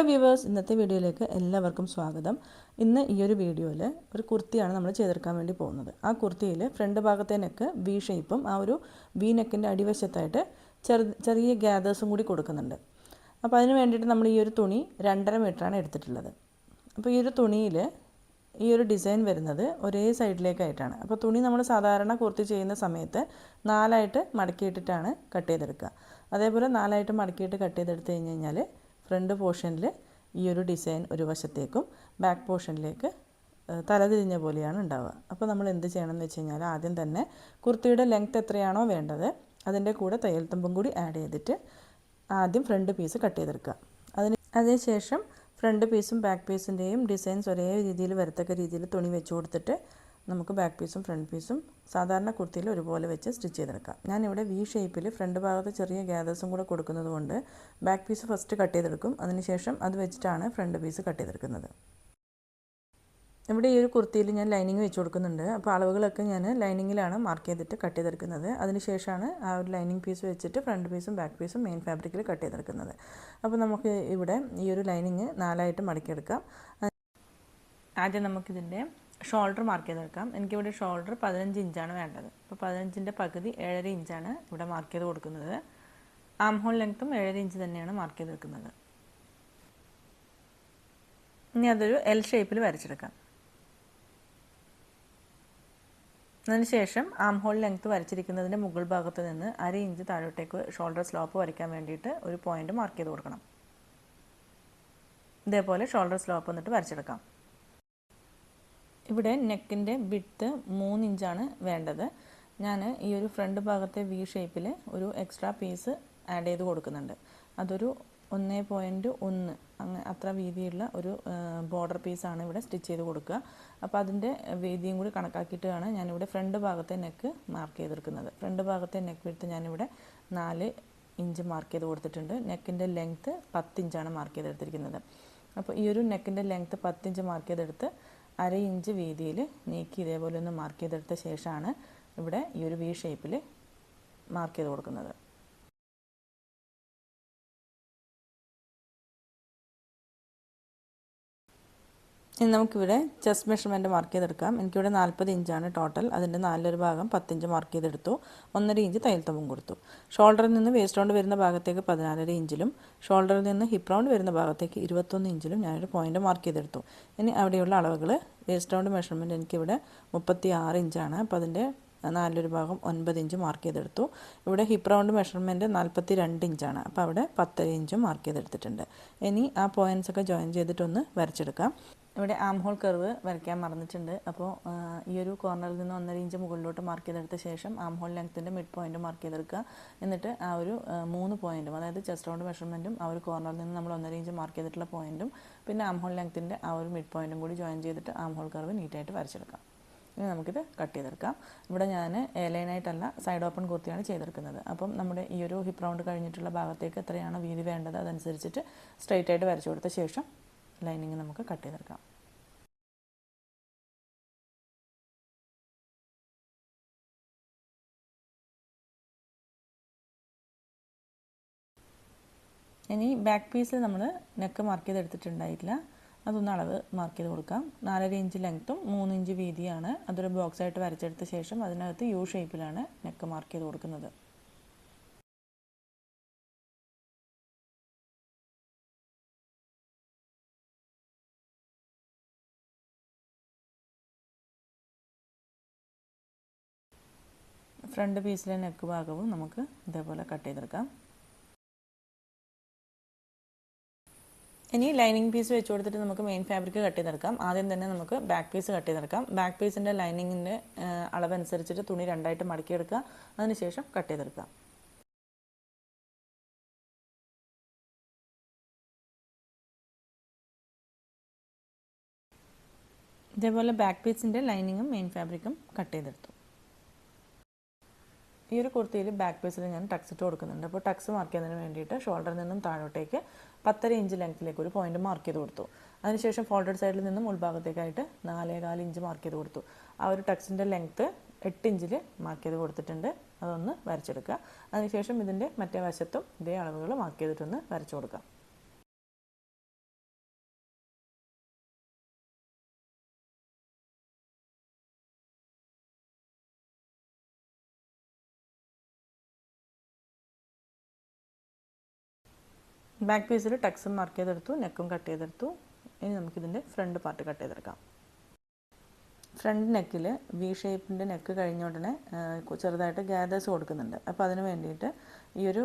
Hello viewers, ഇന്നത്തെ വീഡിയോയിലേക്ക് എല്ലാവർക്കും സ്വാഗതം. ഇന്ന് ഈ ഒരു വീഡിയോയിൽ ഒരു കുർത്തിയാണ് നമ്മൾ ചെയ്തെടുക്കാൻ വേണ്ടി പോകുന്നത്. ആ കുർത്തിയിൽ ഫ്രണ്ട് ഭാഗത്തെ നെക്ക് വി ഷേപ്പും ആ ഒരു വി നെക്കിൻ്റെ അടിവശത്തായിട്ട് ചെറിയ ഗ്യാദേഴ്സും കൂടി കൊടുക്കുന്നുണ്ട്. അപ്പോൾ അതിന് വേണ്ടിയിട്ട് നമ്മൾ ഈ ഒരു തുണി 2.5 മീറ്ററാണ് എടുത്തിട്ടുള്ളത്. അപ്പോൾ ഈ ഒരു തുണിയിൽ ഈ ഒരു ഡിസൈൻ വരുന്നത് ഒരേ സൈഡിലേക്കായിട്ടാണ്. അപ്പോൾ തുണി നമ്മൾ സാധാരണ കുർത്തി ചെയ്യുന്ന സമയത്ത് 4ആയിട്ട് മടക്കിയിട്ടിട്ടാണ് കട്ട് ചെയ്തെടുക്കുക. അതേപോലെ 4ആയിട്ട് മടക്കിയിട്ട് കട്ട് ചെയ്തെടുത്ത് കഴിഞ്ഞാൽ ഫ്രണ്ട് പോർഷനിൽ ഈ ഒരു ഡിസൈൻ ഒരു വശത്തേക്കും ബാക്ക് പോർഷനിലേക്ക് തലതിരിഞ്ഞ പോലെയാണ് ഉണ്ടാവുക. അപ്പോൾ നമ്മൾ എന്ത് ചെയ്യണം എന്ന് വെച്ച് കഴിഞ്ഞാൽ ആദ്യം തന്നെ കുർത്തിയുടെ ലെങ്ത്ത് എത്രയാണോ വേണ്ടത് അതിൻ്റെ കൂടെ തയ്യൽ തുമ്പും കൂടി ആഡ് ചെയ്തിട്ട് ആദ്യം ഫ്രണ്ട് പീസ് കട്ട് ചെയ്തെടുക്കുക. അതിനുശേഷം ഫ്രണ്ട് പീസും ബാക്ക് പീസിൻ്റെയും ഡിസൈൻസ് ഒരേ രീതിയിൽ വരത്തക്ക രീതിയിൽ തുണി വെച്ച് കൊടുത്തിട്ട് നമുക്ക് ബാക്ക് പീസും ഫ്രണ്ട് പീസും സാധാരണ കുർത്തിയിൽ ഒരുപോലെ വെച്ച് സ്റ്റിച്ച് ചെയ്തെടുക്കാം. ഞാനിവിടെ വി ഷേപ്പിൽ ഫ്രണ്ട് ഭാഗത്ത് ചെറിയ ഗ്യാദേഴ്സും കൂടെ കൊടുക്കുന്നത് കൊണ്ട് ബാക്ക് പീസ് ഫസ്റ്റ് കട്ട് ചെയ്തെടുക്കും. അതിനുശേഷം അത് വെച്ചിട്ടാണ് ഫ്രണ്ട് പീസ് കട്ട് ചെയ്തെടുക്കുന്നത്. ഇവിടെ ഈ ഒരു കുർത്തിയിൽ ഞാൻ ലൈനിങ് വെച്ച് കൊടുക്കുന്നുണ്ട്. അപ്പോൾ അളവുകളൊക്കെ ഞാൻ ലൈനിങ്ങിലാണ് മാർക്ക് ചെയ്തിട്ട് കട്ട് ചെയ്തെടുക്കുന്നത്. അതിനുശേഷമാണ് ആ ഒരു ലൈനിങ് പീസ് വെച്ചിട്ട് ഫ്രണ്ട് പീസും ബാക്ക് പീസും മെയിൻ ഫാബ്രിക്കിൽ കട്ട് ചെയ്തെടുക്കുന്നത്. അപ്പോൾ നമുക്ക് ഇവിടെ ഈ ഒരു ലൈനിങ് 4ആയിട്ട് മടക്കിയെടുക്കാം. ആദ്യം നമുക്കിതിൻ്റെ ഷോൾഡർ മാർക്ക് ചെയ്തെടുക്കാം. എനിക്കിവിടെ ഷോൾഡർ 15 ഇഞ്ചാണ് വേണ്ടത്. അപ്പോൾ 15ൻ്റെ പകുതി 7.5 ഇഞ്ചാണ് ഇവിടെ മാർക്ക് ചെയ്ത് കൊടുക്കുന്നത്. ആം ഹോൾ ലെങ്ത്തും 7.5 ഇഞ്ച് തന്നെയാണ് മാർക്ക് ചെയ്തെടുക്കുന്നത്. ഇനി അതൊരു എൽ ഷേപ്പിൽ വരച്ചെടുക്കാം. അതിനുശേഷം ആം ഹോൾ ലെങ്ത്ത് വരച്ചിരിക്കുന്നതിൻ്റെ മുകൾ ഭാഗത്ത് നിന്ന് 1/2 ഇഞ്ച് താഴോട്ടേക്ക് ഷോൾഡർ സ്ലോപ്പ് വരയ്ക്കാൻ വേണ്ടിയിട്ട് ഒരു പോയിന്റ് മാർക്ക് ചെയ്ത് കൊടുക്കണം. ഇതേപോലെ ഷോൾഡർ സ്ലോപ്പ് എന്നിട്ട് വരച്ചെടുക്കാം. ഇവിടെ നെക്കിൻ്റെ വിഡ്ത്ത് 3 ഇഞ്ചാണ് വേണ്ടത്. ഞാൻ ഈ ഒരു ഫ്രണ്ട് ഭാഗത്തെ വി ഷേപ്പിൽ ഒരു എക്സ്ട്രാ പീസ് ആഡ് ചെയ്ത് കൊടുക്കുന്നുണ്ട്. അതൊരു 1.1 അങ്ങനെ അത്ര വീതിയുള്ള ഒരു ബോർഡർ പീസാണ് ഇവിടെ സ്റ്റിച്ച് ചെയ്ത് കൊടുക്കുക. അപ്പോൾ അതിൻ്റെ വീതിയും കൂടി കണക്കാക്കിയിട്ടാണ് ഞാനിവിടെ ഫ്രണ്ട് ഭാഗത്തെ നെക്ക് മാർക്ക് ചെയ്തെടുക്കുന്നത്. ഫ്രണ്ട് ഭാഗത്തെ നെക്ക് വിഡ്ത്ത് ഞാനിവിടെ 4 ഇഞ്ച് മാർക്ക് ചെയ്ത് കൊടുത്തിട്ടുണ്ട്. നെക്കിൻ്റെ ലെങ്ത്ത് 10 ഇഞ്ചാണ് മാർക്ക് ചെയ്തെടുത്തിരിക്കുന്നത്. അപ്പോൾ ഈ ഒരു നെക്കിൻ്റെ ലെങ്ത്ത് 10 ഇഞ്ച് മാർക്ക് ചെയ്തെടുത്ത് 1/2 ഇഞ്ച് വീതിയിൽ നീക്കി ഇതേപോലെ ഒന്ന് മാർക്ക് ചെയ്തെടുത്ത ശേഷമാണ് ഇവിടെ ഈ ഒരു വി ഷേപ്പിൽ മാർക്ക് ചെയ്ത് കൊടുക്കുന്നത്. ഇനി നമുക്കിവിടെ ചെസ്റ്റ് മെഷർമെൻറ്റ് മാർക്ക് ചെയ്തെടുക്കാം. എനിക്കിവിടെ 40 ഇഞ്ചാണ് ടോട്ടൽ. അതിൻ്റെ 4 ഭാഗം 10 ഇഞ്ച് മാർക്ക് ചെയ്തെടുത്തു. 1.5 ഇഞ്ച് തയ്യൽ തുമ്പും കൊടുത്തു. ഷോൾഡറിൽ നിന്ന് വേസ്റ്റ് റൗണ്ട് വരുന്ന ഭാഗത്തേക്ക് 14.5 ഇഞ്ചിലും ഷോൾഡറിൽ നിന്ന് ഹിപ്പ് റൗണ്ട് വരുന്ന ഭാഗത്തേക്ക് 21 ഇഞ്ചിലും ഞാനൊരു പോയിന്റ് മാർക്ക് ചെയ്തെടുത്തു. ഇനി അവിടെയുള്ള അളവുകൾ വേസ്റ്റ് റൗണ്ട് മെഷർമെൻറ്റ് എനിക്കിവിടെ 36 ഇഞ്ചാണ്. അപ്പോൾ അതിൻ്റെ 4 ഭാഗം 9 ഇഞ്ച് മാർക്ക് ചെയ്തെടുത്തു. ഇവിടെ ഹിപ്പ് റൗണ്ട് മെഷർമെൻറ്റ് 42 ഇഞ്ചാണ്. അപ്പോൾ അവിടെ 10 ഇഞ്ചും മാർക്ക് ചെയ്തെടുത്തിട്ടുണ്ട്. ഇനി ആ പോയിൻറ്റ്സൊക്കെ ജോയിൻ ചെയ്തിട്ടൊന്ന് വരച്ചെടുക്കാം. ഇവിടെ ആം ഹോൾ കർവ് വരയ്ക്കാൻ മറന്നിട്ടുണ്ട്. അപ്പോൾ ഈ ഒരു കോർണറിൽ നിന്ന് 1.5 ഇഞ്ച് മുകളിലോട്ട് മാർക്ക് ചെയ്തെടുത്ത ശേഷം ആം ഹോൾ ലെങ്ത്തിൻ്റെ മിഡ് പോയിന്റ് മാർക്ക് ചെയ്തെടുക്കുക. എന്നിട്ട് ആ ഒരു 3 പോയിൻറ്റും, അതായത് ചെസ്റ്റ് റൗണ്ട് മെഷർമെൻറ്റും ആ ഒരു കോർണറിൽ നിന്ന് നമ്മൾ 1.5 ഇഞ്ച് മാർക്ക് ചെയ്തിട്ടുള്ള പോയിൻറ്റും പിന്നെ ആം ഹോൾ ലെങ്ത്തിൻ്റെ ആ ഒരു മിഡ് പോയിൻറ്റും കൂടി ജോയിൻ ചെയ്തിട്ട് ആം ഹോൾ കർവ് നീറ്റായിട്ട് വരച്ചെടുക്കാം. ഇനി നമുക്കിത് കട്ട് ചെയ്തെടുക്കാം. ഇവിടെ ഞാൻ എ ലൈനായിട്ടല്ല സൈഡ് ഓപ്പൺ കുർത്തിയാണ് ചെയ്തെടുക്കുന്നത്. അപ്പം നമ്മുടെ ഈ ഒരു ഹിപ്പ് റൗണ്ട് കഴിഞ്ഞിട്ടുള്ള ഭാഗത്തേക്ക് എത്രയാണോ വീതി വേണ്ടത് അതനുസരിച്ചിട്ട് സ്ട്രെയിറ്റ് ആയിട്ട് വരച്ചു കൊടുത്ത ശേഷം ലൈനിങ് നമുക്ക് കട്ട് ചെയ്തെടുക്കാം. ഇനി ബാക്ക് പീസിൽ നമ്മൾ നെക്ക് മാർക്ക് ചെയ്തെടുത്തിട്ടുണ്ടായിട്ടില്ല. അതൊന്ന് അളവ് മാർക്ക് ചെയ്ത് കൊടുക്കാം. 4.5 ഇഞ്ച് ലെങ്ത്തും 3 ഇഞ്ച് വീതിയാണ്. അതൊരു ബോക്സ് ആയിട്ട് വരച്ചെടുത്ത ശേഷം അതിനകത്ത് യു ഷേപ്പിലാണ് നെക്ക് മാർക്ക് ചെയ്ത് കൊടുക്കുന്നത്. ഫ്രണ്ട് പീസിലെ നെക്ക് ഭാഗവും നമുക്ക് ഇതേപോലെ കട്ട് ചെയ്തെടുക്കാം. ഇനി ലൈനിങ് പീസ് വെച്ച് കൊടുത്തിട്ട് നമുക്ക് മെയിൻ ഫാബ്രിക് കട്ട് ചെയ്തെടുക്കാം. ആദ്യം തന്നെ നമുക്ക് ബാക്ക് പീസ് കട്ട് ചെയ്തെടുക്കാം. ബാക്ക് പീസിൻ്റെ ലൈനിങ്ങിൻ്റെ അളവനുസരിച്ചിട്ട് തുണി 2ആയിട്ട് മടക്കിയെടുക്കുക. അതിനുശേഷം കട്ട് ചെയ്തെടുക്കാം. ഇതേപോലെ ബാക്ക് പീസിൻ്റെ ലൈനിങ്ങും മെയിൻ ഫാബ്രിക്കും കട്ട് ചെയ്തെടുത്തു. ഈ ഒരു കുർത്തിയിൽ ബാക്ക് പീസിൽ ഞാൻ ടക്സ് ഇട്ട് കൊടുക്കുന്നുണ്ട്. അപ്പോൾ ടക്സ് മാർക്ക് ചെയ്യുന്നതിന് വേണ്ടിയിട്ട് ഷോൾഡറിൽ നിന്നും താഴോട്ടേക്ക് 10.5 ഇഞ്ച് ലെങ്ത്തിലേക്ക് ഒരു പോയിന്റ് മാർക്ക് ചെയ്ത് കൊടുത്തു. അതിനുശേഷം ഫോൾഡഡ് സൈഡിൽ നിന്നും ഉൾഭാഗത്തേക്കായിട്ട് 4.25 ഇഞ്ച് മാർക്ക് ചെയ്ത് കൊടുത്തു. ആ ഒരു ടക്സിൻ്റെ ലെങ്ത്ത് 8 ഇഞ്ചിൽ മാർക്ക് ചെയ്ത് കൊടുത്തിട്ടുണ്ട്. അതൊന്ന് വരച്ചെടുക്കുക. അതിനുശേഷം ഇതിൻ്റെ മറ്റേ വശത്തും ഇതേ അളവുകൾ മാർക്ക് ചെയ്തിട്ടൊന്ന് വരച്ചു കൊടുക്കാം. ബാക്ക് പീസിൽ ടക്സും മാർക്ക് ചെയ്തെടുത്തു, നെക്കും കട്ട് ചെയ്തെടുത്തു. ഇനി നമുക്കിതിൻ്റെ ഫ്രണ്ട് പാർട്ട് കട്ട് ചെയ്തെടുക്കാം. ഫ്രണ്ട് നെക്കിൽ വി ഷേപ്പിൻ്റെ നെക്ക് കഴിഞ്ഞ ഉടനെ ചെറുതായിട്ട് ഗ്യാദേഴ്സ് കൊടുക്കുന്നുണ്ട്. അപ്പോൾ അതിന് വേണ്ടിയിട്ട് ഈ ഒരു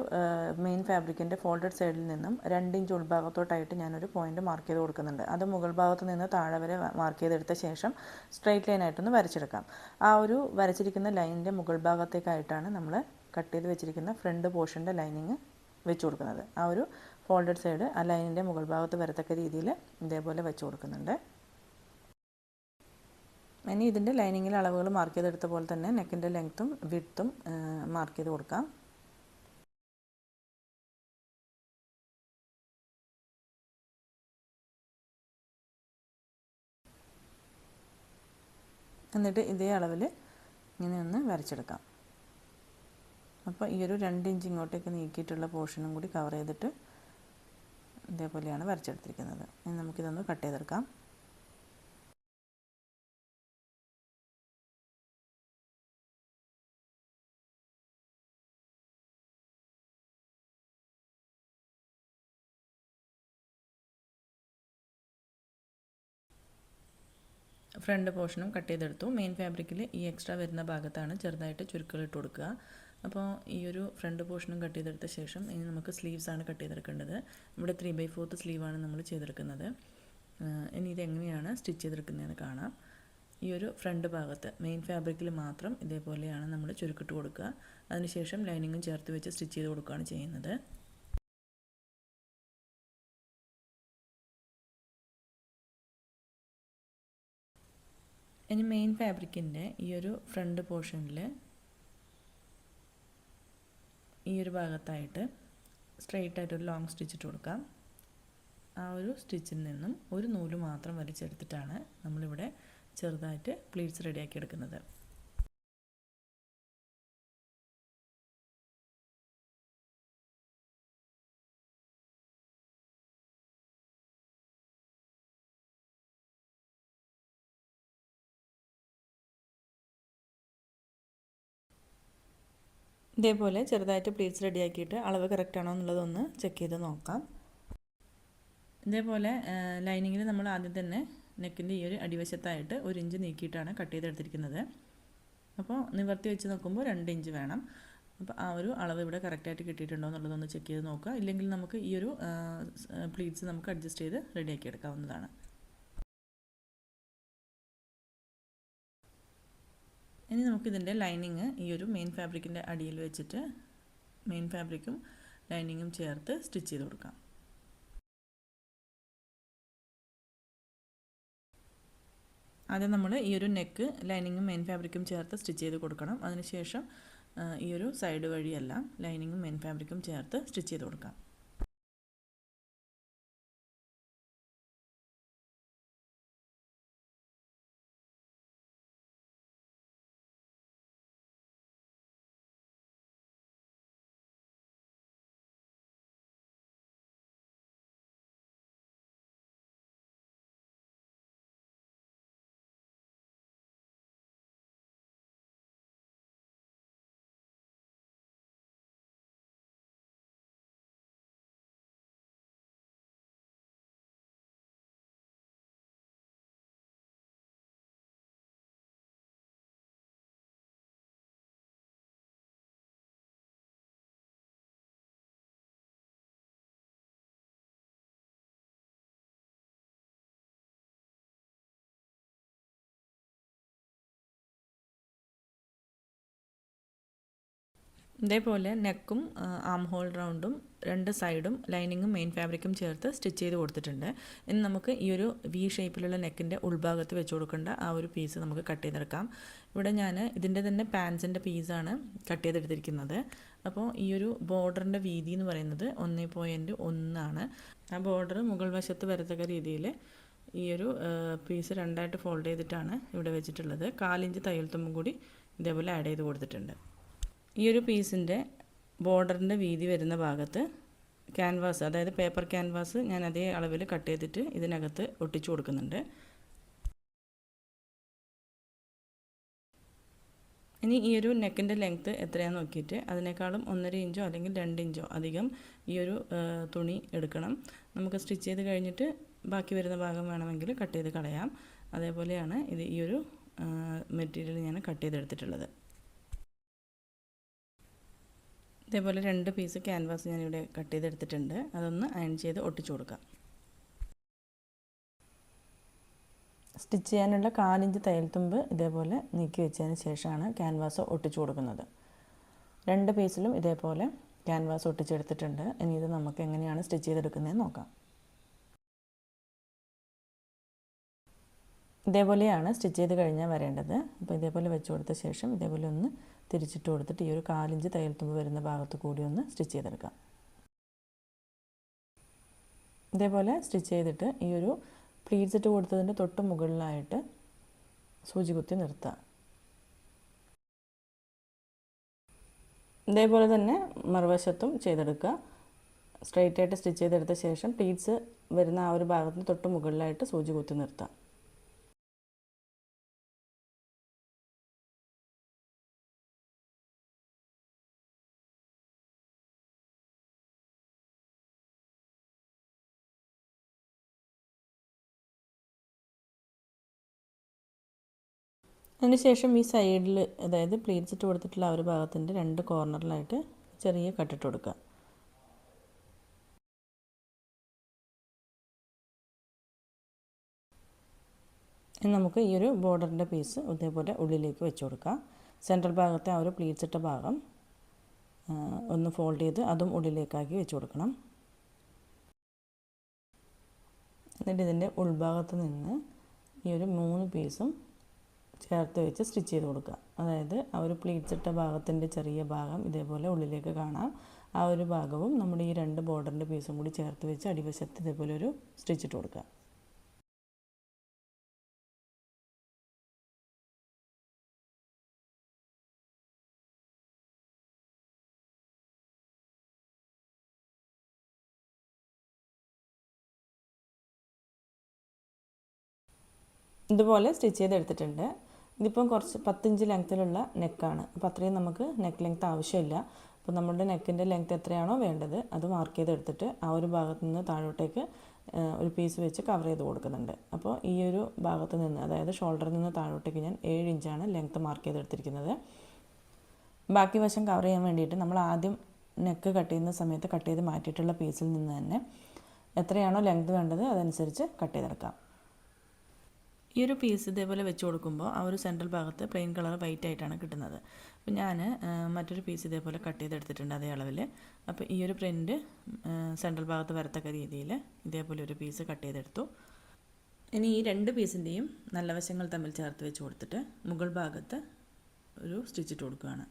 മെയിൻ ഫാബ്രിക്കിൻ്റെ ഫോൾഡഡ് സൈഡിൽ നിന്നും 2 ഇഞ്ച് ഉൾഭാഗത്തോട്ടായിട്ട് ഞാനൊരു പോയിൻ്റ് മാർക്ക് ചെയ്ത് കൊടുക്കുന്നുണ്ട്. അത് മുകൾ ഭാഗത്ത് നിന്ന് താഴെ വരെ മാർക്ക് ചെയ്തെടുത്ത ശേഷം സ്ട്രെയിറ്റ് ലൈനായിട്ടൊന്ന് വരച്ചെടുക്കാം. ആ ഒരു വരച്ചിരിക്കുന്ന ലൈനിൻ്റെ മുകൾ ഭാഗത്തേക്കായിട്ടാണ് നമ്മൾ കട്ട് ചെയ്ത് വെച്ചിരിക്കുന്ന ഫ്രണ്ട് പോർഷൻ്റെ ലൈനിങ് വെച്ച് കൊടുക്കുന്നത്. ആ ഒരു ഫോൾഡഡ് സൈഡ് ആ ലൈനിൻ്റെ മുകൾ ഭാഗത്ത് വരത്തക്ക രീതിയിൽ ഇതേപോലെ വെച്ച് കൊടുക്കുന്നുണ്ട്. ഇനി ഇതിൻ്റെ ലൈനിങ്ങിൽ അളവുകൾ മാർക്ക് ചെയ്തെടുത്ത പോലെ തന്നെ നെക്കിൻ്റെ ലെങ്ത്തും വിഡ്ത്തും മാർക്ക് ചെയ്ത് കൊടുക്കാം. എന്നിട്ട് ഇതേ അളവിൽ ഇങ്ങനെ ഒന്ന് വരച്ചെടുക്കാം. അപ്പോൾ ഈ ഒരു 2 ഇഞ്ച് ഇങ്ങോട്ടേക്ക് നീക്കിയിട്ടുള്ള പോർഷനും കൂടി കവർ ചെയ്തിട്ട് ഇതേപോലെയാണ് വരച്ചെടുത്തിരിക്കുന്നത്. ഇനി നമുക്കിതൊന്ന് കട്ട് ചെയ്തെടുക്കാം. ഫ്രണ്ട് പോർഷനും കട്ട് ചെയ്തെടുത്തു. മെയിൻ ഫാബ്രിക്കിൽ ഈ എക്സ്ട്രാ വരുന്ന ഭാഗത്താണ് ചെറുതായിട്ട് ചുരുക്കൾ ഇട്ട് കൊടുക്കുക. അപ്പോൾ ഈ ഒരു ഫ്രണ്ട് പോർഷനും കട്ട് ചെയ്തെടുത്ത ശേഷം ഇനി നമുക്ക് സ്ലീവ്സാണ് കട്ട് ചെയ്തെടുക്കേണ്ടത്. ഇവിടെ 3/4 സ്ലീവാണ് നമ്മൾ ചെയ്തെടുക്കുന്നത്. ഇനി ഇതെങ്ങനെയാണ് സ്റ്റിച്ച് ചെയ്തെടുക്കുന്നതെന്ന് കാണാം. ഈ ഒരു ഫ്രണ്ട് ഭാഗത്ത് മെയിൻ ഫാബ്രിക്കിൽ മാത്രം ഇതേപോലെയാണ് നമ്മൾ ചുരുക്കിട്ട് കൊടുക്കുക. അതിനുശേഷം ലൈനിങ്ങും ചേർത്ത് വെച്ച് സ്റ്റിച്ച് ചെയ്ത് കൊടുക്കുകയാണ് ചെയ്യുന്നത്. ഇനി മെയിൻ ഫാബ്രിക്കിൻ്റെ ഈ ഒരു ഫ്രണ്ട് പോർഷനിൽ ഈ ഒരു ഭാഗത്തായിട്ട് സ്ട്രെയിറ്റ് ആയിട്ടൊരു ലോങ് സ്റ്റിച്ച് ഇട്ട് കൊടുക്കാം. ആ ഒരു സ്റ്റിച്ചിൽ നിന്നും ഒരു നൂല് മാത്രം വലിച്ചെടുത്തിട്ടാണ് നമ്മളിവിടെ ചെറുതായിട്ട് പ്ലീറ്റ്സ് റെഡിയാക്കി എടുക്കുന്നത്. ഇതേപോലെ ചെറുതായിട്ട് പ്ലീറ്റ്സ് റെഡിയാക്കിയിട്ട് അളവ് കറക്റ്റ് ആണോ എന്നുള്ളതൊന്ന് ചെക്ക് ചെയ്ത് നോക്കാം. ഇതേപോലെ ലൈനിങ്ങിൽ നമ്മൾ ആദ്യം തന്നെ നെക്കിൻ്റെ ഈ ഒരു അടിവശത്തായിട്ട് 1 ഇഞ്ച് നീക്കിയിട്ടാണ് കട്ട് ചെയ്തെടുത്തിരിക്കുന്നത്. അപ്പോൾ നിവർത്തി വെച്ച് നോക്കുമ്പോൾ 2 ഇഞ്ച് വേണം. അപ്പോൾ ആ ഒരു അളവ് ഇവിടെ കറക്റ്റായിട്ട് കിട്ടിയിട്ടുണ്ടോ എന്നുള്ളതൊന്ന് ചെക്ക് ചെയ്ത് നോക്കുക. ഇല്ലെങ്കിൽ നമുക്ക് ഈ ഒരു പ്ലീറ്റ്സ് നമുക്ക് അഡ്ജസ്റ്റ് ചെയ്ത് റെഡിയാക്കി എടുക്കാവുന്നതാണ്. ഇനി നമുക്കിതിൻ്റെ ലൈനിങ് ഈ ഒരു മെയിൻ ഫാബ്രിക്കിൻ്റെ അടിയിൽ വെച്ചിട്ട് മെയിൻ ഫാബ്രിക്കും ലൈനിങ്ങും ചേർത്ത് സ്റ്റിച്ച് ചെയ്ത് കൊടുക്കാം. ആദ്യം നമ്മൾ ഈ ഒരു നെക്ക് ലൈനിങ്ങും മെയിൻ ഫാബ്രിക്കും ചേർത്ത് സ്റ്റിച്ച് ചെയ്ത് കൊടുക്കണം. അതിനുശേഷം ഈ ഒരു സൈഡ് വഴിയെല്ലാം ലൈനിങ്ങും മെയിൻ ഫാബ്രിക്കും ചേർത്ത് സ്റ്റിച്ച് ചെയ്ത് കൊടുക്കാം. ഇതേപോലെ നെക്കും ആം ഹോൾ റൗണ്ടും 2 സൈഡും ലൈനിങ്ങും മെയിൻ ഫാബ്രിക്കും ചേർത്ത് സ്റ്റിച്ച് ചെയ്ത് കൊടുത്തിട്ടുണ്ട്. ഇനി നമുക്ക് ഈ ഒരു വി ഷേപ്പിലുള്ള നെക്കിൻ്റെ ഉൾഭാഗത്ത് വെച്ച് കൊടുക്കേണ്ട ആ ഒരു പീസ് നമുക്ക് കട്ട് ചെയ്തെടുക്കാം. ഇവിടെ ഞാൻ ഇതിൻ്റെ തന്നെ പാൻസിൻ്റെ പീസാണ് കട്ട് ചെയ്തെടുത്തിരിക്കുന്നത്. അപ്പോൾ ഈ ഒരു ബോർഡറിൻ്റെ വീതി എന്ന് പറയുന്നത് 1.1 ആണ്. ആ ബോർഡർ മുകൾ വശത്ത് വരത്തക്ക രീതിയിൽ ഈ ഒരു പീസ് 2ആയിട്ട് ഫോൾഡ് ചെയ്തിട്ടാണ് ഇവിടെ വെച്ചിട്ടുള്ളത്. 1/4 ഇഞ്ച് തയ്യൽ തുമ്പും കൂടി ഇതേപോലെ ആഡ് ചെയ്ത് കൊടുത്തിട്ടുണ്ട്. ഈ ഒരു പീസിൻ്റെ ബോർഡറിൻ്റെ വീതി വരുന്ന ഭാഗത്ത് ക്യാൻവാസ്, അതായത് പേപ്പർ ക്യാൻവാസ് ഞാൻ അതേ അളവിൽ കട്ട് ചെയ്തിട്ട് ഇതിനകത്ത് ഒട്ടിച്ചു കൊടുക്കുന്നുണ്ട്. ഇനി ഈ ഒരു നെക്കിൻ്റെ ലെങ്ത്ത് എത്രയാണെന്ന് നോക്കിയിട്ട് അതിനേക്കാളും 1.5 ഇഞ്ചോ അല്ലെങ്കിൽ 2 ഇഞ്ചോ അധികം ഈ ഒരു തുണി എടുക്കണം. നമുക്ക് സ്റ്റിച്ച് ചെയ്ത് കഴിഞ്ഞിട്ട് ബാക്കി വരുന്ന ഭാഗം വേണമെങ്കിൽ കട്ട് ചെയ്ത് കളയാം. അതേപോലെയാണ് ഇത് ഈ ഒരു മെറ്റീരിയൽ ഞാൻ കട്ട് ചെയ്തെടുത്തിട്ടുള്ളത്. ഇതേപോലെ 2 പീസ് ക്യാൻവാസ് ഞാനിവിടെ കട്ട് ചെയ്തെടുത്തിട്ടുണ്ട്. അതൊന്ന് അയൺ ചെയ്ത് ഒട്ടിച്ചു കൊടുക്കാം. സ്റ്റിച്ച് ചെയ്യാനുള്ള 1/4 ഇഞ്ച് തയ്യൽ തുമ്പ് ഇതേപോലെ നീക്കി വെച്ചതിന് ശേഷമാണ് ക്യാൻവാസ് ഒട്ടിച്ചു കൊടുക്കുന്നത്. 2 പീസിലും ഇതേപോലെ ക്യാൻവാസ് ഒട്ടിച്ചെടുത്തിട്ടുണ്ട്. ഇനി ഇത് നമുക്ക് എങ്ങനെയാണ് സ്റ്റിച്ച് ചെയ്തെടുക്കുന്നതെന്ന് നോക്കാം. ഇതേപോലെയാണ് സ്റ്റിച്ച് ചെയ്ത് കഴിഞ്ഞാൽ വരേണ്ടത്. അപ്പോൾ ഇതേപോലെ വെച്ച് കൊടുത്ത ശേഷം ഇതേപോലെ ഒന്ന് തിരിച്ചിട്ട് കൊടുത്തിട്ട് ഈ ഒരു 1/4 ഇഞ്ച് തയ്യൽ തുമ്പ് വരുന്ന ഭാഗത്ത് കൂടി ഒന്ന് സ്റ്റിച്ച് ചെയ്തെടുക്കാം. ഇതേപോലെ സ്റ്റിച്ച് ചെയ്തിട്ട് ഈ ഒരു പ്ലീറ്റ്സ് ഇട്ട് കൊടുത്തതിൻ്റെ തൊട്ട് മുകളിലായിട്ട് സൂചി കുത്തി നിർത്തുക. ഇതേപോലെ തന്നെ മറുവശത്തും ചെയ്തെടുക്കുക. സ്ട്രെയിറ്റ് ആയിട്ട് സ്റ്റിച്ച് ചെയ്തെടുത്ത ശേഷം പ്ലീറ്റ്സ് വരുന്ന ആ ഒരു ഭാഗത്തിന് തൊട്ട് മുകളിലായിട്ട് സൂചി കുത്തി നിർത്തുക. അതിനുശേഷം ഈ സൈഡിൽ, അതായത് പ്ലീറ്റ്സ് ഇട്ട് കൊടുത്തിട്ടുള്ള ആ ഒരു ഭാഗത്തിൻ്റെ 2 കോർണറിലായിട്ട് ചെറിയ കട്ടിട്ട് കൊടുക്കുക. ഇനി നമുക്ക് ഈ ഒരു ബോർഡറിൻ്റെ പീസ് ഇതേപോലെ ഉള്ളിലേക്ക് വെച്ച് കൊടുക്കാം. സെൻട്രൽ ഭാഗത്തെ ആ ഒരു പ്ലീറ്റ്സ് ഇട്ട ഭാഗം ഒന്ന് ഫോൾഡ് ചെയ്ത് അതും ഉള്ളിലേക്കാക്കി വെച്ച് കൊടുക്കണം. എന്നിട്ട് ഇതിൻ്റെ ഉൾഭാഗത്ത് നിന്ന് ഈ ഒരു 3 പീസും ചേർത്ത് വെച്ച് സ്റ്റിച്ച് ചെയ്ത് കൊടുക്കുക. അതായത് ആ ഒരു പ്ലീറ്റ്സ് ഇട്ട ഭാഗത്തിൻ്റെ ചെറിയ ഭാഗം ഇതേപോലെ ഉള്ളിലേക്ക് കാണാം. ആ ഒരു ഭാഗവും നമ്മുടെ ഈ 2 ബോർഡറിൻ്റെ പീസും കൂടി ചേർത്ത് വെച്ച് അടിവശത്ത് ഇതേപോലെ ഒരു സ്റ്റിച്ച് ഇട്ട് കൊടുക്കുക. ഇതുപോലെ സ്റ്റിച്ച് ചെയ്തെടുത്തിട്ടുണ്ട്. ഇതിപ്പം കുറച്ച് 10 ഇഞ്ച് ലെങ്ത്തിലുള്ള നെക്കാണ്. അപ്പോൾ അത്രയും നമുക്ക് നെക്ക് ലെങ്ത്ത് ആവശ്യമില്ല. അപ്പോൾ നമ്മുടെ നെക്കിൻ്റെ ലെങ്ത്ത് എത്രയാണോ വേണ്ടത് അത് മാർക്ക് ചെയ്തെടുത്തിട്ട് ആ ഒരു ഭാഗത്ത് നിന്ന് താഴോട്ടേക്ക് ഒരു പീസ് വെച്ച് കവർ ചെയ്ത് കൊടുക്കുന്നുണ്ട്. അപ്പോൾ ഈ ഒരു ഭാഗത്ത് നിന്ന്, അതായത് ഷോൾഡറിൽ നിന്ന് താഴോട്ടേക്ക് ഞാൻ 7 ഇഞ്ചാണ് ലെങ്ത്ത് മാർക്ക് ചെയ്തെടുത്തിരിക്കുന്നത്. ബാക്കി വശം കവർ ചെയ്യാൻ വേണ്ടിയിട്ട് നമ്മൾ ആദ്യം നെക്ക് കട്ട് ചെയ്യുന്ന സമയത്ത് കട്ട് ചെയ്ത് മാറ്റിയിട്ടുള്ള പീസിൽ നിന്ന് തന്നെ എത്രയാണോ ലെങ്ത്ത് വേണ്ടത് അതനുസരിച്ച് കട്ട് ചെയ്തെടുക്കാം. ഈ ഒരു പീസ് ഇതേപോലെ വെച്ച് കൊടുക്കുമ്പോൾ ആ ഒരു സെൻട്രൽ ഭാഗത്ത് പ്ലെയിൻ കളർ വൈറ്റ് ആയിട്ടാണ് കിട്ടുന്നത്. അപ്പോൾ ഞാൻ മറ്റൊരു പീസ് ഇതേപോലെ കട്ട് ചെയ്തെടുത്തിട്ടുണ്ട് അതേ അളവിൽ. അപ്പോൾ ഈ ഒരു പ്രിൻ്റ് സെൻട്രൽ ഭാഗത്ത് വരത്തക്ക രീതിയിൽ ഇതേപോലെ ഒരു പീസ് കട്ട് ചെയ്തെടുത്തു. ഇനി ഈ 2 പീസിൻ്റെയും നല്ല വശങ്ങൾ തമ്മിൽ ചേർത്ത് വെച്ച് കൊടുത്തിട്ട് മുകൾ ഭാഗത്ത് ഒരു സ്റ്റിച്ച് ഇട്ട് കൊടുക്കുകയാണ്.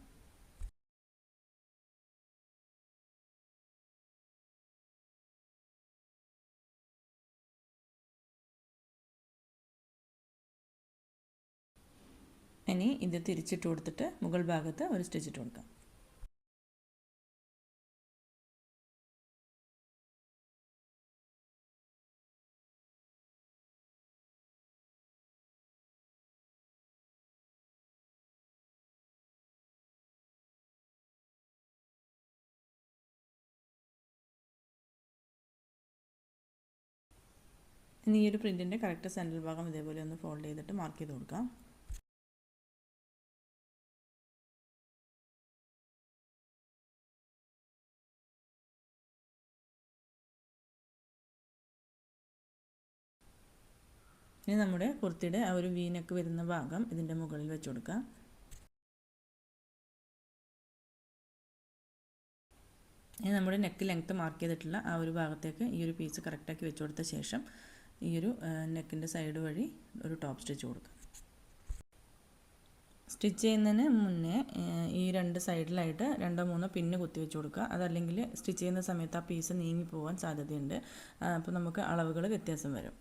ഇനി ഇത് തിരിച്ചിട്ട് കൊടുത്തിട്ട് മുകൾ ഭാഗത്ത് ഒരു സ്റ്റിച്ച് ഇട്ട് കൊടുക്കാം. ഇനി ഈ ഒരു പ്രിൻറ്റിൻ്റെ കറക്റ്റ് സെൻട്രൽ ഭാഗം ഇതേപോലെ ഒന്ന് ഫോൾഡ് ചെയ്തിട്ട് മാർക്ക് ചെയ്ത് കൊടുക്കാം. ഇനി നമ്മുടെ കുർത്തിയുടെ ആ ഒരു വി നെക്ക് വരുന്ന ഭാഗം ഇതിൻ്റെ മുകളിൽ വെച്ച് കൊടുക്കാം. ഇനി നമ്മുടെ നെക്ക് ലെങ്ത്ത് മാർക്ക് ചെയ്തിട്ടുള്ള ആ ഒരു ഭാഗത്തേക്ക് ഈ ഒരു പീസ് കറക്റ്റാക്കി വെച്ച് കൊടുത്ത ശേഷം ഈ ഒരു നെക്കിൻ്റെ സൈഡ് വഴി ഒരു ടോപ്പ് സ്റ്റിച്ച് കൊടുക്കുക. സ്റ്റിച്ച് ചെയ്യുന്നതിന് മുന്നേ ഈ 2 സൈഡിലായിട്ട് 2-3 പിന്ന് കുത്തി വെച്ച് കൊടുക്കുക. അതല്ലെങ്കിൽ സ്റ്റിച്ച് ചെയ്യുന്ന സമയത്ത് ആ പീസ് നീങ്ങി പോകാൻ സാധ്യതയുണ്ട്. അപ്പോൾ നമുക്ക് അളവുകൾ വ്യത്യാസം വരും.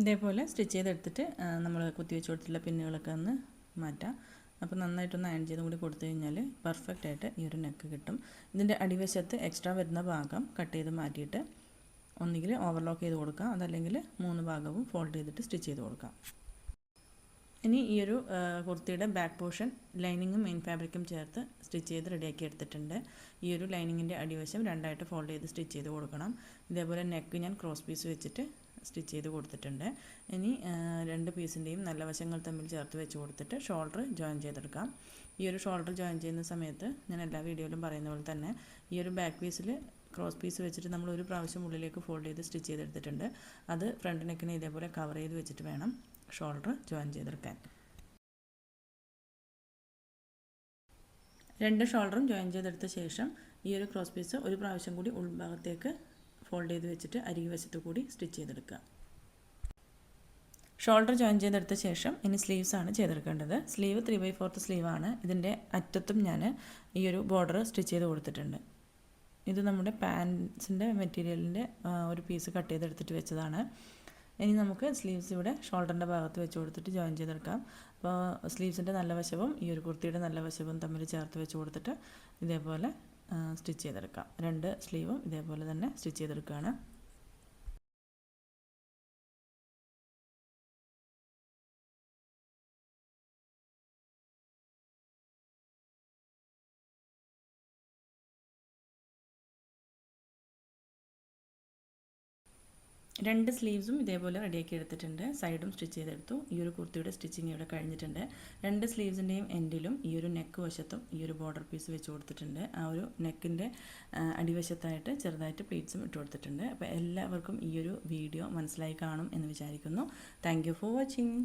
ഇതേപോലെ സ്റ്റിച്ച് ചെയ്തെടുത്തിട്ട് നമ്മൾ കുത്തിവെച്ച് കൊടുത്തിട്ടുള്ള പിന്നുകളൊക്കെ ഒന്ന് മാറ്റാം. അപ്പോൾ നന്നായിട്ടൊന്ന് അയൺ ചെയ്തും കൂടി കൊടുത്തു കഴിഞ്ഞാൽ പെർഫെക്റ്റ് ആയിട്ട് ഈ ഒരു നെക്ക് കിട്ടും. ഇതിൻ്റെ അടിവശത്ത് എക്സ്ട്രാ വരുന്ന ഭാഗം കട്ട് ചെയ്ത് മാറ്റിയിട്ട് ഒന്നുകിൽ ഓവർലോക്ക് ചെയ്ത് കൊടുക്കാം, അതല്ലെങ്കിൽ 3 ഭാഗവും ഫോൾഡ് ചെയ്തിട്ട് സ്റ്റിച്ച് ചെയ്ത് കൊടുക്കാം. ഇനി ഈ ഒരു കുർത്തിയുടെ ബാക്ക് പോർഷൻ ലൈനിങ്ങും മെയിൻ ഫാബ്രിക്കും ചേർത്ത് സ്റ്റിച്ച് ചെയ്ത് റെഡിയാക്കി എടുത്തിട്ടുണ്ട്. ഈ ഒരു ലൈനിങ്ങിൻ്റെ അടിവശം രണ്ടായിട്ട് ഫോൾഡ് ചെയ്ത് സ്റ്റിച്ച് ചെയ്ത് കൊടുക്കണം. ഇതേപോലെ നെക്ക് ഞാൻ ക്രോസ് പീസ് വെച്ചിട്ട് സ്റ്റിച്ച് ചെയ്ത് കൊടുത്തിട്ടുണ്ട്. ഇനി 2 പീസിൻ്റെയും നല്ല വശങ്ങൾ തമ്മിൽ ചേർത്ത് വെച്ച് കൊടുത്തിട്ട് ഷോൾഡർ ജോയിൻ ചെയ്തെടുക്കാം. ഈ ഒരു ഷോൾഡർ ജോയിൻ ചെയ്യുന്ന സമയത്ത് ഞാൻ എല്ലാ വീഡിയോയിലും പറയുന്ന പോലെ തന്നെ ഈ ഒരു ബാക്ക് പീസിൽ ക്രോസ് പീസ് വെച്ചിട്ട് നമ്മൾ ഒരു പ്രാവശ്യം ഉള്ളിലേക്ക് ഫോൾഡ് ചെയ്ത് സ്റ്റിച്ച് ചെയ്തെടുത്തിട്ടുണ്ട്. അത് ഫ്രണ്ട് നെക്കിനെ ഇതേപോലെ കവർ ചെയ്ത് വെച്ചിട്ട് വേണം ഷോൾഡർ ജോയിൻ ചെയ്തെടുക്കാൻ. 2 ഷോൾഡറും ജോയിൻ ചെയ്തെടുത്ത ശേഷം ഈ ഒരു ക്രോസ് പീസ് ഒരു പ്രാവശ്യം കൂടി ഉൾഭാഗത്തേക്ക് ഫോൾഡ് ചെയ്ത് വെച്ചിട്ട് അരികു വശത്ത് കൂടി സ്റ്റിച്ച് ചെയ്തെടുക്കുക. ഷോൾഡർ ജോയിൻ ചെയ്തെടുത്ത ശേഷം ഇനി സ്ലീവ്സ് ആണ് ചെയ്തെടുക്കേണ്ടത്. സ്ലീവ് 3/4 സ്ലീവാണ്. ഇതിൻ്റെ അറ്റത്തും ഞാൻ ഈ ഒരു ബോർഡർ സ്റ്റിച്ച് ചെയ്ത് കൊടുത്തിട്ടുണ്ട്. ഇത് നമ്മുടെ പാൻസിൻ്റെ മെറ്റീരിയലിൻ്റെ ഒരു പീസ് കട്ട് ചെയ്തെടുത്തിട്ട് വെച്ചതാണ്. ഇനി നമുക്ക് സ്ലീവ്സ് ഇവിടെ ഷോൾഡറിൻ്റെ ഭാഗത്ത് വെച്ച് കൊടുത്തിട്ട് ജോയിൻ ചെയ്തെടുക്കാം. അപ്പോൾ സ്ലീവ്സിൻ്റെ നല്ല വശവും ഈ ഒരു കുർത്തിയുടെ നല്ല വശവും തമ്മിൽ ചേർത്ത് വെച്ച് കൊടുത്തിട്ട് ഇതേപോലെ സ്റ്റിച്ച് ചെയ്തെടുക്കാം. 2 സ്ലീവും ഇതേപോലെ തന്നെ സ്റ്റിച്ച് ചെയ്തെടുക്കുകയാണ്. രണ്ട് സ്ലീവ്സും ഇതേപോലെ റെഡിയാക്കി എടുത്തിട്ടുണ്ട്. സൈഡും സ്റ്റിച്ച് ചെയ്തെടുത്തു. ഈ ഒരു കുർത്തിയുടെ സ്റ്റിച്ചിങ് ഇവിടെ കഴിഞ്ഞിട്ടുണ്ട്. 2 സ്ലീവ്സിൻ്റെയും എൻഡിലും ഈ ഒരു നെക്ക് വശത്തും ഈ ഒരു ബോർഡർ പീസ് വെച്ച് കൊടുത്തിട്ടുണ്ട്. ആ ഒരു നെക്കിൻ്റെ അടിവശത്തായിട്ട് ചെറുതായിട്ട് പ്ലീറ്റ്സും ഇട്ട് കൊടുത്തിട്ടുണ്ട്. അപ്പോൾ എല്ലാവർക്കും ഈ ഒരു വീഡിയോ മനസ്സിലായി കാണും എന്ന് വിചാരിക്കുന്നു. Thank you for watching.